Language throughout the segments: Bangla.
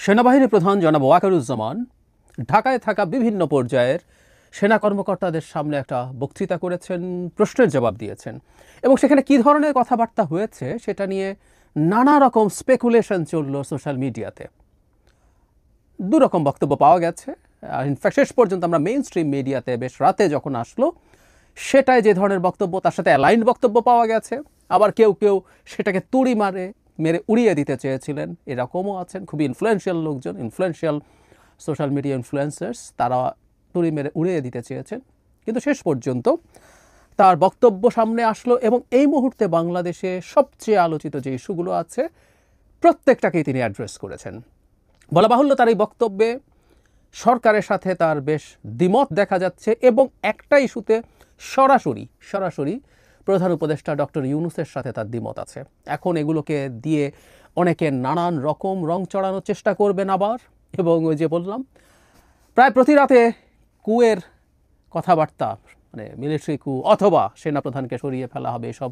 সেনাবাহিনী প্রধান জনাব ওয়াকারুজ্জামান ঢাকায় থাকা বিভিন্ন পর্যায়ের সেনা কর্মকর্তাদের সামনে একটা বক্তৃতা করেছেন, প্রশ্নের জবাব দিয়েছেন এবং সেখানে কী ধরনের কথাবার্তা হয়েছে সেটা নিয়ে নানা রকম স্পেকুলেশন চলল সোশ্যাল মিডিয়াতে। দুরকম বক্তব্য পাওয়া গেছে। ইনফ্যাক্ট শেষ পর্যন্ত আমরা মেইন স্ট্রিম মিডিয়াতে বেশ রাতে যখন আসলো সেটাই যে ধরনের বক্তব্য তার সাথে অ্যালাইন্ড বক্তব্য পাওয়া গেছে। আবার কেউ কেউ সেটাকে তুড়ি মেরে উড়িয়ে দিতে চেয়েছিলেন, এরকমও আছেন। খুবই ইনফ্লুয়েন্সিয়াল লোকজন, ইনফ্লুয়েন্সিয়াল সোশ্যাল মিডিয়া ইনফ্লুয়েন্সার্স, তারা তুড়ি মেরে উড়িয়ে দিতে চেয়েছেন। কিন্তু শেষ পর্যন্ত তার বক্তব্য সামনে আসলো এবং এই মুহূর্তে বাংলাদেশে সবচেয়ে আলোচিত যে ইস্যুগুলো আছে প্রত্যেকটাকেই তিনি অ্যাড্রেস করেছেন। বলা বাহুল্য তার এই বক্তব্যে সরকারের সাথে তার বেশ দ্বিমত দেখা যাচ্ছে এবং একটা ইস্যুতে সরাসরি প্রধান উপদেষ্টা ডক্টর ইউনূসের সাথে তার দ্বিমত আছে। এখন এগুলোকে দিয়ে অনেকে নানান রকম রং চড়ানোর চেষ্টা করবেন আবার, এবং ওই যে বললাম প্রায় প্রতি রাতে কুয়ের কথাবার্তা, মানে মিলিটারি কু অথবা সেনাপ্রধানকে সরিয়ে ফেলা হবে, এসব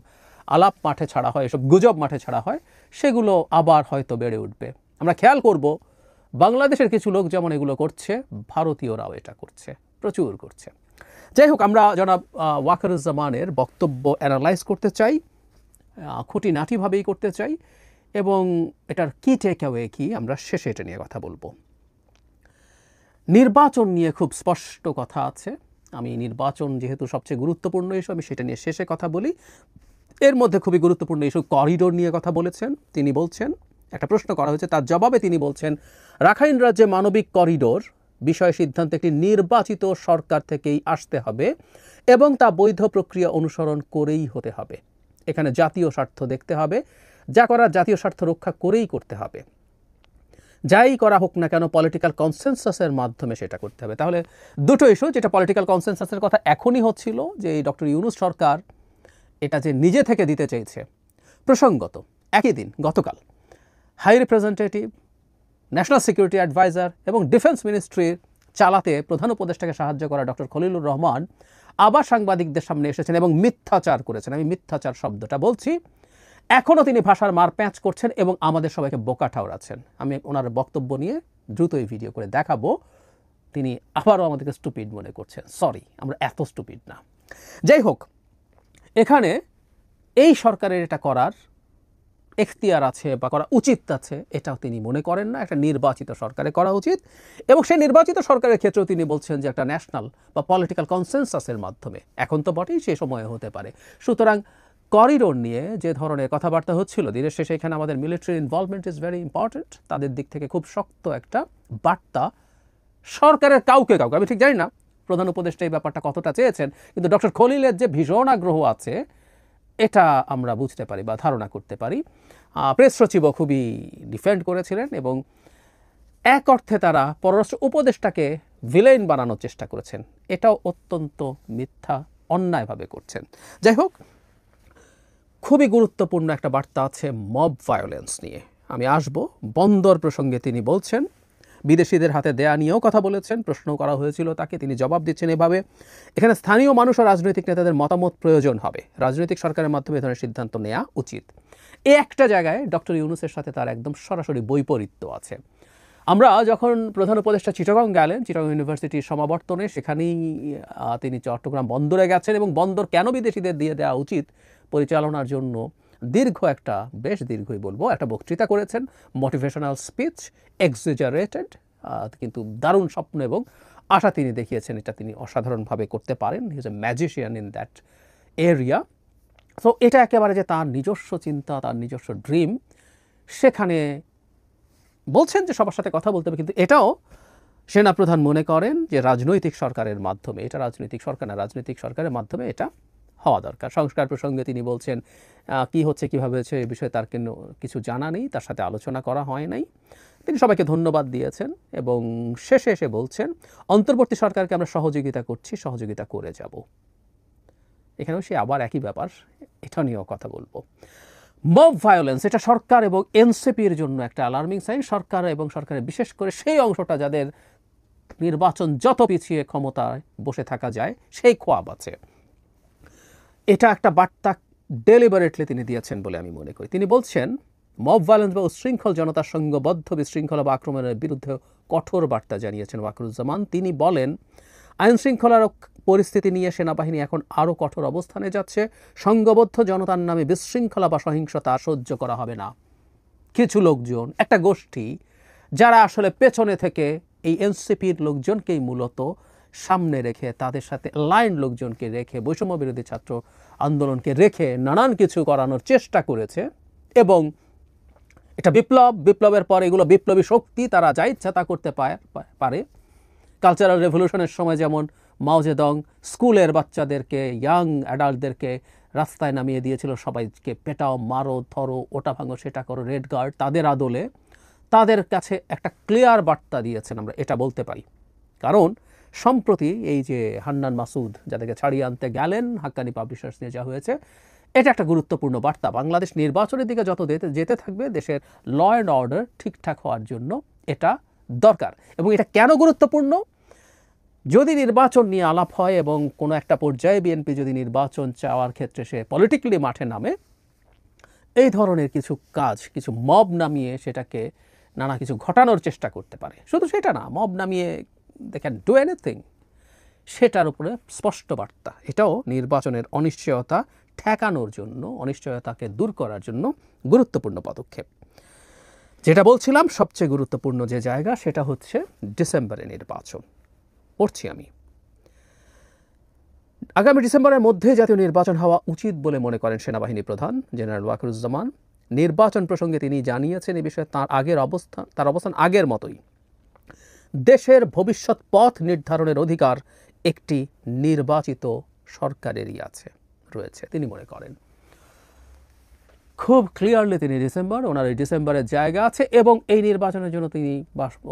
আলাপ মাঠে ছাড়া হয়, এসব গুজব মাঠে ছাড়া হয়, সেগুলো আবার হয়তো বেড়ে উঠবে। আমরা খেয়াল করব বাংলাদেশের কিছু লোক যেমন এগুলো করছে, ভারতীয়রাও এটা করছে, প্রচুর করছে। যাই হোক, আমরা জনাব ওয়াকারুজ্জামানের বক্তব্য অ্যানালাইজ করতে চাই, খুঁটিনাটিভাবেই করতে চাই, এবং এটার কি টেক অ্যাওয়ে কি আমরা শেষে এটা নিয়ে কথা বলবো। নির্বাচন নিয়ে খুব স্পষ্ট কথা আছে। আমি নির্বাচন যেহেতু সবচেয়ে গুরুত্বপূর্ণ ইস্যু, আমি সেটা নিয়ে শেষে কথা বলি। এর মধ্যে খুবই গুরুত্বপূর্ণ ইস্যু করিডোর নিয়ে কথা বলেছেন তিনি। বলছেন, একটা প্রশ্ন করা হয়েছে, তার জবাবে তিনি বলছেন রাখাইন রাজ্যে মানবিক করিডোর বিষয়ে সিদ্ধান্ত একটি নির্বাচিত সরকার থেকেই আসতে হবে এবং তা বৈধ প্রক্রিয়া অনুসরণ করেই হতে হবে। এখানে জাতীয় স্বার্থ দেখতে হবে, যা করার জাতীয় স্বার্থ রক্ষা করেই করতে হবে। যাই করা হোক না কেন পলিটিক্যাল কনসেনসাসের মাধ্যমে সেটা করতে হবে। তাহলে দুটো ইস্যু, যেটা পলিটিক্যাল কনসেনসাসের কথা এখনই হচ্ছিল, যে এই ডক্টর ইউনূস সরকার এটা যে নিজে থেকে দিতে চেয়েছে। প্রসঙ্গত একই দিন গতকাল high representative, national security adviser এবং ডিফেন্স মিনিস্ট্রির চালাতে প্রধান উপদেষ্টাকে সাহায্য করা ডক্টর খলিলুর রহমান আবার সাংবাদিকদের সামনে এসেছেন এবং মিথ্যাচার করেছেন। আমি মিথ্যাচার শব্দটা বলছি। এখনও তিনি ভাষার মার প্যাঁচ করছেন এবং আমাদের সবাইকে বোকা ঠাউরাচ্ছেন। আমি ওনার বক্তব্য নিয়ে দ্রুতই ভিডিও করে দেখাবো। তিনি আবারও আমাদেরকে স্টুপিড মনে করছেন। সরি, আমরা এত স্টুপিড না। যাই হোক, এখানে এই সরকারের এটা করার এখতিয়ার আছে বা করা উচিত আছে, এটাও তিনি মনে করেন না। একটা নির্বাচিত সরকারে করা উচিত, এবং সেই নির্বাচিত সরকারের ক্ষেত্রেও তিনি বলছেন যে একটা ন্যাশনাল বা পলিটিক্যাল কনসেনসাসের মাধ্যমে, এখন তো বটেই, সে সময়ে হতে পারে। সুতরাং করিডোর নিয়ে যে ধরনের কথাবার্তা হচ্ছিল, দিনের শেষে এখানে আমাদের military involvement is very important. তাদের দিক থেকে খুব শক্ত একটা বার্তা সরকারের কাউকে, আমি ঠিক জানি না প্রধান উপদেষ্টা এই ব্যাপারটা কতটা চেয়েছেন, কিন্তু ডক্টর খলিলের যে ভীষণ আগ্রহ আছে এটা আমরা বুঝতে পারি বা ধারণা করতে পারি। প্রেস সচিবও খুবই ডিফেন্ড করেছিলেন এবং এক অর্থে তারা পররাষ্ট্র উপদেষ্টাকে ভিলেন বানানোর চেষ্টা করেছেন। এটাও অত্যন্ত মিথ্যা, অন্যায়ভাবে করছেন। যাই হোক, খুবই গুরুত্বপূর্ণ একটা বার্তা আছে মব ভায়োলেন্স নিয়ে। আমি আসব। বন্দর প্রসঙ্গে তিনি বলছেন, বিদেশিদের হাতে দেয়া নিয়েও কথা বলেছেন। প্রশ্ন করা হয়েছিল তাকে, তিনি জবাব দিচ্ছেন এভাবে, এখানে স্থানীয় মানুষ ও রাজনৈতিক নেতাদের মতামত প্রয়োজন হবে, রাজনৈতিক সরকারের মাধ্যমে এ ধরনের সিদ্ধান্ত নেওয়া উচিত। এই একটা জায়গায় ডক্টর ইউনূসের সাথে তার একদম সরাসরি বৈপরীত্য আছে। আমরা যখন প্রধান উপদেষ্টা চিটাগং গেলেন, চিটাগং ইউনিভার্সিটির সমাবর্তনে, সেখানেই তিনি চট্টগ্রাম বন্দরে গেছেন এবং বন্দর কেন বিদেশিদের দিয়ে দেওয়া উচিত পরিচালনার জন্য বেশ দীর্ঘই বলবো, একটা বক্তৃতা করেছেন। মোটিভেশনাল স্পিচ, এক্সেজারেটেড, কিন্তু দারুণ স্বপ্ন এবং আশা তিনি দেখিয়েছেন। এটা তিনি অসাধারণভাবে করতে পারেন। He is a magician in that area. So এটা একেবারে যে তার নিজস্ব চিন্তা, তার নিজস্ব ড্রিম, সেখানে বলছেন যে সবার সাথে কথা বলতে হবে, কিন্তু এটাও সেনাপ্রধান মনে করেন যে রাজনৈতিক সরকারের মাধ্যমে, এটা রাজনৈতিক সরকার না, রাজনৈতিক সরকারের মাধ্যমে এটা হওয়া দরকার। সংস্কার প্রসঙ্গে তিনি বলছেন কি হচ্ছে, কীভাবে হচ্ছে, এই বিষয়ে তার কিছু জানা নেই, তার সাথে আলোচনা করা হয় নাই। তিনি সবাইকে ধন্যবাদ দিয়েছেন এবং শেষে এসে বলছেন অন্তর্বর্তী সরকারকে আমরা সহযোগিতা করছি, সহযোগিতা করে যাব। এখানেও সে আবার একই ব্যাপার, এটা নিয়েও কথা বলবো। মব ভায়োলেন্স, এটা সরকার এবং এনসিপির জন্য একটা অ্যালার্মিং সাইন। সরকার এবং সরকারের বিশেষ করে সেই অংশটা যাদের নির্বাচন যত পিছিয়ে ক্ষমতায় বসে থাকা যায় সেই খোয়াব আছে। এটা একটা বার্তা ডেলিবারেটলি তিনি দিয়েছেন বলে আমি মনে করি। তিনি বলছেন মব ভায়োলেন্স বা উশৃঙ্খল জনতার সংঘবদ্ধ বিশৃঙ্খলা বা আক্রমণের বিরুদ্ধে কঠোর বার্তা জানিয়েছেন ওয়াকারুজ্জামান। তিনি বলেন, আইন শৃঙ্খলার পরিস্থিতি নিয়ে সেনাবাহিনী এখন আরও কঠোর অবস্থানে যাচ্ছে। সংঘবদ্ধ জনতার নামে বিশৃঙ্খলা বা সহিংসতা সহ্য করা হবে না। কিছু লোকজন, একটা গোষ্ঠী, যারা আসলে পেছনে থেকে এই এনসিপির লোকজনকেই মূলত সামনে রেখে, তাদের সাথে লাইন লোকজনকে রেখে, বৈষম্য বিরোধী ছাত্র আন্দোলনকে রেখে নানান কিছু করানোর চেষ্টা করেছে। এবং এটা বিপ্লবের পর এগুলো বিপ্লবী শক্তি, তারা যা ইচ্ছা তা করতে পারে। কালচারাল রেভলিউশনের সময় যেমন মাও জেদং স্কুলের বাচ্চাদেরকে, ইয়াং অ্যাডাল্টদেরকে রাস্তায় নামিয়ে দিয়েছিল, সবাইকে পেটাও, মারো, ধরো, ওটা ভাঙো, সেটা করো, রেড গার্ড। তাদের আদলে তাদের কাছে একটা ক্লিয়ার বার্তা দিয়েছেন, আমরা এটা বলতে পারি। কারণ সম্প্রতি এই যে হান্নান মাসুদ যাদেরকে ছাড়িয়ে আনতে গেলেন, হাক্কানি পাবলিশার্স নিয়ে যা হয়েছে, এটা একটা গুরুত্বপূর্ণ বার্তা। বাংলাদেশ নির্বাচনের দিকে যত যেতে থাকবে, দেশের ল অ্যান্ড অর্ডার ঠিকঠাক হওয়ার জন্য এটা দরকার। এবং এটা কেন গুরুত্বপূর্ণ? যদি নির্বাচন নিয়ে আলাপ হয় এবং কোনো একটা পর্যায়ে বিএনপি যদি নির্বাচন চাওয়ার ক্ষেত্রে সে পলিটিক্যালি মাঠে নামে, এই ধরনের কিছু কাজ, কিছু মব নামিয়ে সেটাকে নানা কিছু ঘটানোর চেষ্টা করতে পারে। শুধু সেটা না, মব নামিয়ে দে ক্যান ডু এনিথিং, সেটার উপরে স্পষ্ট বার্তা। এটাও নির্বাচনের অনিশ্চয়তা ঠেকানোর জন্য, অনিশ্চয়তাকে দূর করার জন্য গুরুত্বপূর্ণ পদক্ষেপ। যেটা বলছিলাম, সবচেয়ে গুরুত্বপূর্ণ যে জায়গা, সেটা হচ্ছে ডিসেম্বরে নির্বাচন। পড়ছি আমি, আগামী ডিসেম্বরের মধ্যে জাতীয় নির্বাচন হওয়া উচিত বলে মনে করেন সেনাবাহিনী প্রধান জেনারেল ওয়াকারুজ্জামান। নির্বাচন প্রসঙ্গে তিনি জানিয়েছেন, এই বিষয়ে তার অবস্থান আগের মতোই। দেশের ভবিষ্যৎ পথ নির্ধারণের অধিকার একটি নির্বাচিত সরকারেরই রয়েছে তিনি মনে করেন। খুব ক্লিয়ারলি তিনি ওনার এই ডিসেম্বরের জায়গা আছে, এবং এই নির্বাচনের জন্য তিনি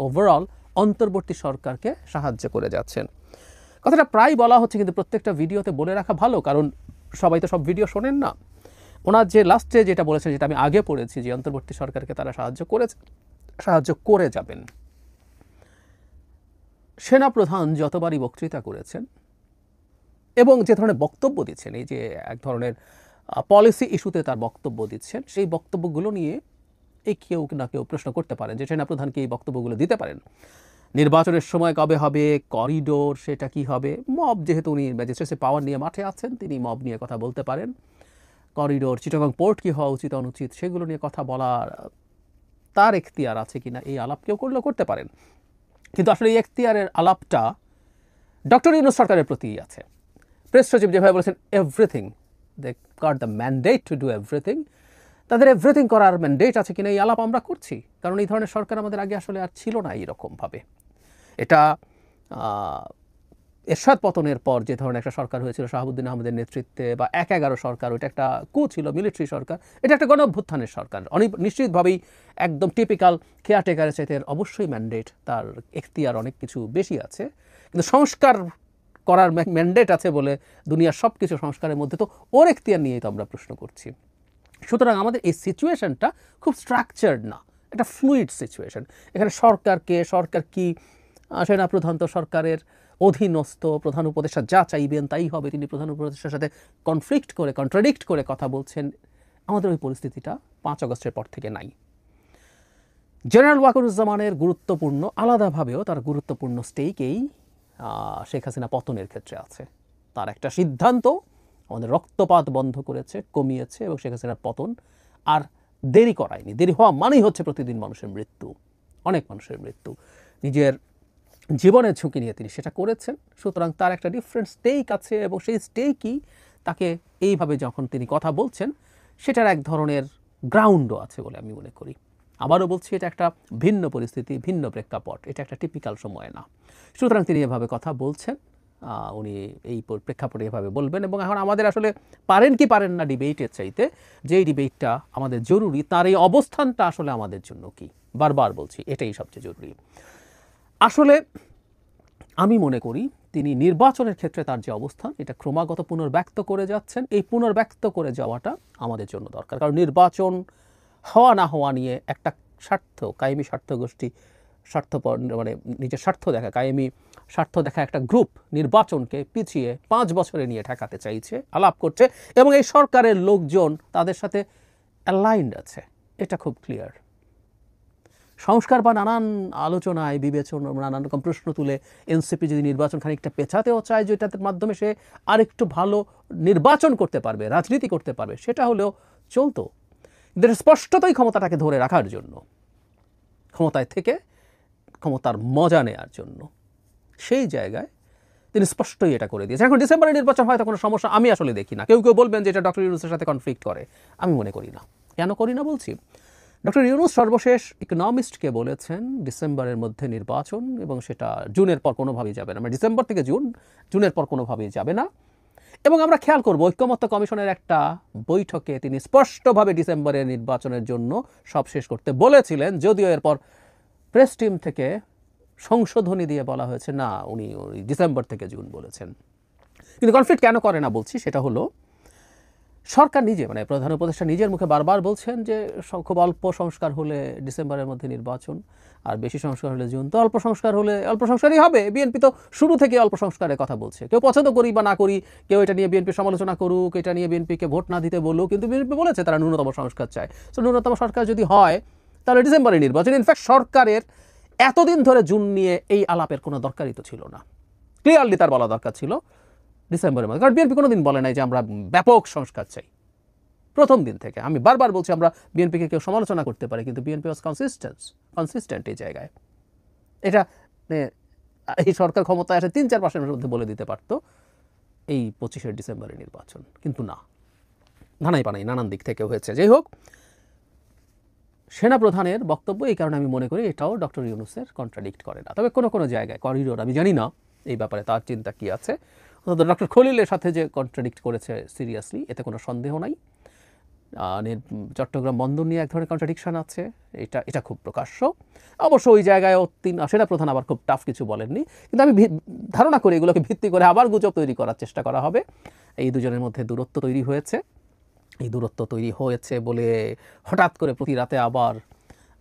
ওভারঅল অন্তর্বর্তী সরকারকে সাহায্য করে যাচ্ছেন। কথাটা প্রায় বলা হচ্ছে, কিন্তু প্রত্যেকটা ভিডিওতে বলে রাখা ভালো, কারণ সবাই তো সব ভিডিও শোনেন না। ওনার যে লাস্টে যেটা বলেছেন, যেটা আমি আগে পড়েছি, যে অন্তর্বর্তী সরকারকে তারা সাহায্য করে যাবেন। সেনাপ্রধান যতবারই বক্তৃতা করেছেন এবং যে ধরনের বক্তব্য দিচ্ছেন, এই যে এক ধরনের পলিসি ইস্যুতে তার বক্তব্য দিচ্ছেন, সেই বক্তব্যগুলো নিয়ে এই কেউ না কেউ প্রশ্ন করতে পারেন যে সেনাপ্রধানকে এই বক্তব্যগুলো দিতে পারেন। নির্বাচনের সময় কবে হবে, করিডোর সেটা কি হবে, মব, যেহেতু উনি ম্যাজিস্ট্রেসি পাওয়ার নিয়ে মাঠে আছেন, তিনি মব নিয়ে কথা বলতে পারেন। করিডোর, চিটাগং পোর্ট কি হওয়া উচিত অনুচিত, সেগুলো নিয়ে কথা বলার তার এখতিয়ার আছে কিনা, এই আলাপ কেউ করলেও করতে পারেন। কিন্তু আসলে এই এখতিয়ারের আলাপটা ডক্টর ইউনূস সরকারের প্রতিই আছে। প্রেস সচিব যেভাবে বলেছেন, everything, they got the mandate to do everything, তাদের এভরিথিং করার ম্যান্ডেট আছে কিনা, এই আলাপ আমরা করছি। কারণ এই ধরনের সরকার আমাদের আগে আসলে আর ছিল না এইরকমভাবে। এটা এরশাদ পতনের পর যে ধরনের একটা সরকার হয়েছিল শাহাবুদ্দিন আহমেদের নেতৃত্বে, বা ১/১১ সরকার, ওইটা একটা কু ছিল, মিলিটারি সরকার। এটা একটা গণঅভ্যুত্থানের সরকার, অনেক নিশ্চিতভাবেই একদম টিপিক্যাল কেয়ারটেকারের চাইতে অবশ্যই ম্যান্ডেট, তার এখতিয়ার অনেক কিছু বেশি আছে। কিন্তু সংস্কার করার ম্যান্ডেট আছে বলে দুনিয়ার সব কিছু সংস্কারের মধ্যে তো ওর এখতিয়ার নিয়েই তো আমরা প্রশ্ন করছি। সুতরাং আমাদের এই সিচুয়েশনটা খুব স্ট্রাকচার্ড না, একটা ফ্লুইড সিচুয়েশন। এখানে সরকার কি, সেনাপ্রধান তো সরকারের অধীনস্থ, প্রধান উপদেষ্টা যা চাইবেন তাই হবে, তিনি প্রধান উপদেষ্টার সাথে কন্ট্রাডিক্ট করে কথা বলছেন। আমাদের ওই পরিস্থিতিটা ৫ আগস্টের পর থেকে নাই। জেনারেল ওয়াকারুজ্জামানের গুরুত্বপূর্ণ, আলাদাভাবেও তার গুরুত্বপূর্ণ স্টেকেই শেখ হাসিনা পতনের ক্ষেত্রে আছে। তার একটা সিদ্ধান্ত আমাদের রক্তপাত বন্ধ করেছে, কমিয়েছে, এবং শেখ হাসিনার পতন আর দেরি করায়নি। দেরি হওয়া মানেই হচ্ছে প্রতিদিন মানুষের মৃত্যু, অনেক মানুষের মৃত্যু। নিজের জীবনের ঝুঁকি নিয়ে তিনি সেটা করেছেন। সুতরাং তার একটা ডিফারেন্ট স্টেক আছে, এবং সেই স্টেকই তাকে এইভাবে যখন তিনি কথা বলছেন, সেটার এক ধরনের গ্রাউন্ডও আছে বলে আমি মনে করি। আবারও বলছি, এটা একটা ভিন্ন পরিস্থিতি, ভিন্ন প্রেক্ষাপট, এটা একটা টিপিক্যাল সময় না। সুতরাং তিনি এভাবে কথা বলছেন, উনি এই প্রেক্ষাপটে এভাবে বলবেন। এবং এখন আমাদের আসলে পারেন কি পারেন না ডিবেটের চাইতে, যেই ডিবেটটা আমাদের জরুরি, তার এই অবস্থানটা আসলে আমাদের জন্য কি, বারবার বলছি, এটাই সবচেয়ে জরুরি। আসলে আমি মনে করি তিনি নির্বাচনের ক্ষেত্রে তার যে অবস্থান, এটা ক্রমাগত পুনর্ব্যক্ত করে যাচ্ছেন। এই পুনর্ব্যক্ত করে যাওয়াটা আমাদের জন্য দরকার। কারণ নির্বাচন হওয়া না হওয়া নিয়ে একটা কায়েমি স্বার্থ গোষ্ঠী, স্বার্থপর, মানে নিজের স্বার্থ দেখা, কায়েমি স্বার্থ দেখা একটা গ্রুপ নির্বাচনকে পিছিয়ে 5 বছরে নিয়ে ঠেকাতে চাইছে, আলাপ করছে, এবং এই সরকারের লোকজন তাদের সাথে অ্যালাইন্ড আছে। এটা খুব ক্লিয়ার। সংস্কার বা নানান আলোচনায় বিবেচনা, নানান রকম প্রশ্ন তুলে এনসিপি যদি নির্বাচন খানিকটা পেছাতেও চায়, যেটার মাধ্যমে সে আরেকটু ভালো নির্বাচন করতে পারবে, রাজনীতি করতে পারবে, সেটা হলেও চলতো। কিন্তু স্পষ্টতই ক্ষমতাটাকে ধরে রাখার জন্য, ক্ষমতায় থেকে ক্ষমতার মজা নেওয়ার জন্য, সেই জায়গায় তিনি স্পষ্টই এটা করে দিয়েছেন। এখন ডিসেম্বরের নির্বাচন হয়তো কোনো সমস্যা আমি আসলে দেখি না। কেউ কেউ বলবেন যে এটা ডক্টর ইউনূসের সাথে কনফ্লিক্ট করে, আমি মনে করি না। কেন করি না বলছি, ডক্টর ইউনূস সর্বশেষ ইকোনমিস্টকে বলেছেন ডিসেম্বরের মধ্যে নির্বাচন, এবং সেটা জুনের পর কোনোভাবেই যাবে না, মানে ডিসেম্বর থেকে জুনের পর কোনোভাবেই যাবে না। এবং আমরা খেয়াল করব ঐক্যমত্য কমিশনের একটা বৈঠকে তিনি স্পষ্টভাবে ডিসেম্বরের নির্বাচনের জন্য সব শেষ করতে বলেছিলেন, যদিও এরপর প্রেস টিম থেকে সংশোধনী দিয়ে বলা হয়েছে না, উনি ডিসেম্বর থেকে জুন বলেছেন। কিন্তু কনফ্লিক্ট কেন করে না বলছি, সেটা হলো সরকার নিজে, মানে প্রধান উপদেষ্টা নিজের মুখে বারবার বলছেন যে খুব অল্প সংস্কার হলে ডিসেম্বরের মধ্যে নির্বাচন, আর বেশি সংস্কার হলে জুন। তো অল্প সংস্কার হলে অল্প সংস্কারই হবে। বিএনপি তো শুরু থেকে অল্প সংস্কারের কথা বলছে। কেউ পছন্দ করি বা না করি, কেউ এটা নিয়ে বিএনপি সমালোচনা করুক, এটা নিয়ে বিএনপিকে ভোট না দিতে বলুক, কিন্তু বিএনপি বলেছে তারা ন্যূনতম সংস্কার চায়। তো ন্যূনতম সংস্কার যদি হয় তাহলে ডিসেম্বরে নির্বাচন। ইনফ্যাক্ট সরকারের এতদিন ধরে জুন নিয়ে এই আলাপের কোনো দরকারই তো ছিল না। ক্লিয়ারলি তার বলা দরকার ছিল ডিসেম্বরের মধ্যে, কারণ বিএনপি কোনোদিন বলে নাই যে আমরা ব্যাপক সংস্কার চাই। প্রথম দিন থেকে আমি বারবার বলছি, আমরা বিএনপিকে কেউ সমালোচনা করতে পারে, কিন্তু বিএনপি ওয়াজ কনসিস্টেন্ট এই জায়গায়। এটা এই সরকার ক্ষমতায় আসে 3-4 মাসের মধ্যে বলে দিতে পারতো এই 25শে ডিসেম্বরের নির্বাচন, কিন্তু না, ধানাই পানাই নানান দিক থেকে হয়েছে। যাই হোক, সেনাপ্রধানের বক্তব্য এই কারণে আমি মনে করি এটাও ডক্টর ইউনূসের কন্ট্রাডিক্ট করে না। তবে কোনো কোনো জায়গায় করিডোর আমি জানি না এই ব্যাপারে তার চিন্তা কী আছে। ডক্টর খলিলের সাথে যে কন্ট্রাডিক্ট করেছে সিরিয়াসলি, এতে কোনো সন্দেহ নাই। চট্টগ্রাম বন্দর নিয়ে এক ধরনের কন্ট্রাডিকশন আছে, এটা খুব প্রকাশ্য। অবশ্য ওই জায়গায় সেনাপ্রধান আবার খুব টাফ কিছু বলেননি, কিন্তু আমি ধারণা করি এগুলোকে ভিত্তি করে আবার গুজব তৈরি করার চেষ্টা করা হবে। এই দুজনের মধ্যে দূরত্ব তৈরি হয়েছে। এই দূরত্ব তৈরি হয়েছে বলে হঠাৎ করে প্রতি রাতে আবার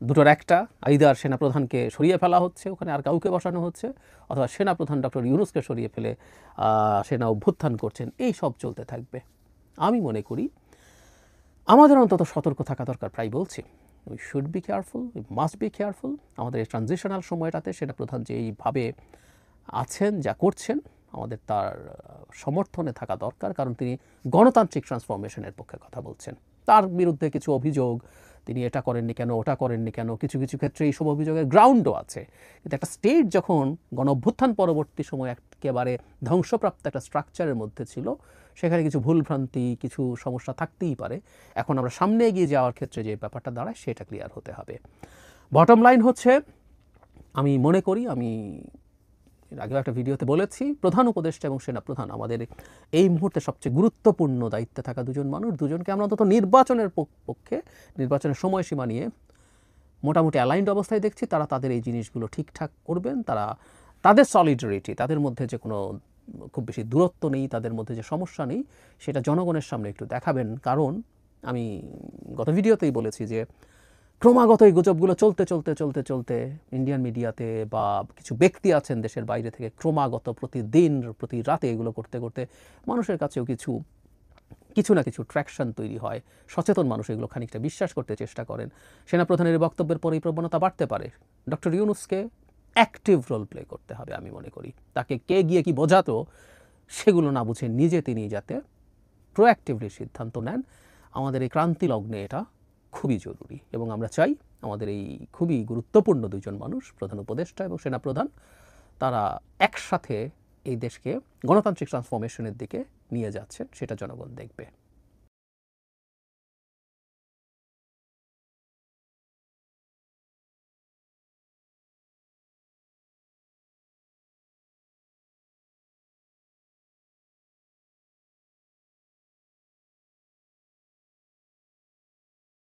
দুটোর একটা, আইদার সেনাপ্রধানকে সরিয়ে ফেলা হচ্ছে, ওখানে আর কাউকে বসানো হচ্ছে, অথবা সেনাপ্রধান ডক্টর ইউনূসকে সরিয়ে ফেলে সেনা অভ্যুত্থান করছেন। এই সব চলতে থাকবে। আমি মনে করি আমাদের অন্তত সতর্ক থাকা দরকার। প্রায় বলছি, we should be careful, we must be careful. আমাদের এই ট্রানজিশনাল সময়টাতে সেনাপ্রধান যে এইভাবে আছেন, যা করছেন, আমাদের তার সমর্থনে থাকা দরকার, কারণ তিনি গণতান্ত্রিক ট্রান্সফরমেশনের পক্ষে কথা বলছেন। তার বিরুদ্ধে কিছু অভিযোগ, তিনি এটা করেননি কেন, ওটা করেননি কেন, কিছু কিছু ক্ষেত্রে এইসব অভিযোগের গ্রাউন্ডও আছে। কিন্তু একটা স্টেট যখন গণঅভ্যুত্থান পরবর্তী সময় একেবারে ধ্বংসপ্রাপ্ত একটা স্ট্রাকচারের মধ্যে ছিল, সেখানে কিছু ভুলভ্রান্তি, কিছু সমস্যা থাকতেই পারে। এখন আমরা সামনে এগিয়ে যাওয়ার ক্ষেত্রে যে ব্যাপারটা দাঁড়ায়, সেটা ক্লিয়ার হতে হবে। বটম লাইন হচ্ছে, আমি মনে করি, আমি এর আগেও একটা ভিডিওতে বলেছি, প্রধান উপদেষ্টা এবং সেনাপ্রধান আমাদের এই মুহূর্তে সবচেয়ে গুরুত্বপূর্ণ দায়িত্বে থাকা দুজন মানুষ। দুজনকে আমরা অন্তত নির্বাচনের পক্ষে, নির্বাচনের সময়সীমা নিয়ে মোটামুটি অ্যালাইন্ড অবস্থায় দেখছি। তারা তাদের এই জিনিসগুলো ঠিকঠাক করবেন। তাদের সলিডারিটি, তাদের মধ্যে যে কোনো খুব বেশি দূরত্ব নেই, তাদের মধ্যে যে সমস্যা নেই, সেটা জনগণের সামনে একটু দেখাবেন। কারণ আমি গত ভিডিওতেই বলেছি যে ক্রমাগত এই গুজবগুলো চলতে চলতে চলতে চলতে ইন্ডিয়ান মিডিয়াতে বা কিছু ব্যক্তি আছেন দেশের বাইরে থেকে, ক্রমাগত প্রতিদিন প্রতি রাতে এগুলো করতে করতে মানুষের কাছেও কিছু না কিছু ট্র্যাকশন তৈরি হয়। সচেতন মানুষ এগুলো খানিকটা বিশ্বাস করতে চেষ্টা করেন। সেনাপ্রধানের বক্তব্যের পরেই প্রবণতা বাড়তে পারে। ডক্টর ইউনূসকে অ্যাক্টিভ রোল প্লে করতে হবে। আমি মনে করি তাকে কে গিয়ে কি বোঝাতো সেগুলো না বুঝে নিজে তিনি যাতে প্রোঅ্যাক্টিভলি সিদ্ধান্ত নেন। আমাদের এই ক্রান্তি লগ্নে এটা খুবই জরুরি, এবং আমরা চাই আমাদের এই খুবই গুরুত্বপূর্ণ দুজন মানুষ, প্রধান উপদেষ্টা এবং সেনাপ্রধান, তারা একসাথে এই দেশকে গণতান্ত্রিক ট্রান্সফরমেশনের দিকে নিয়ে যাচ্ছেন, সেটা জনগণ দেখবে।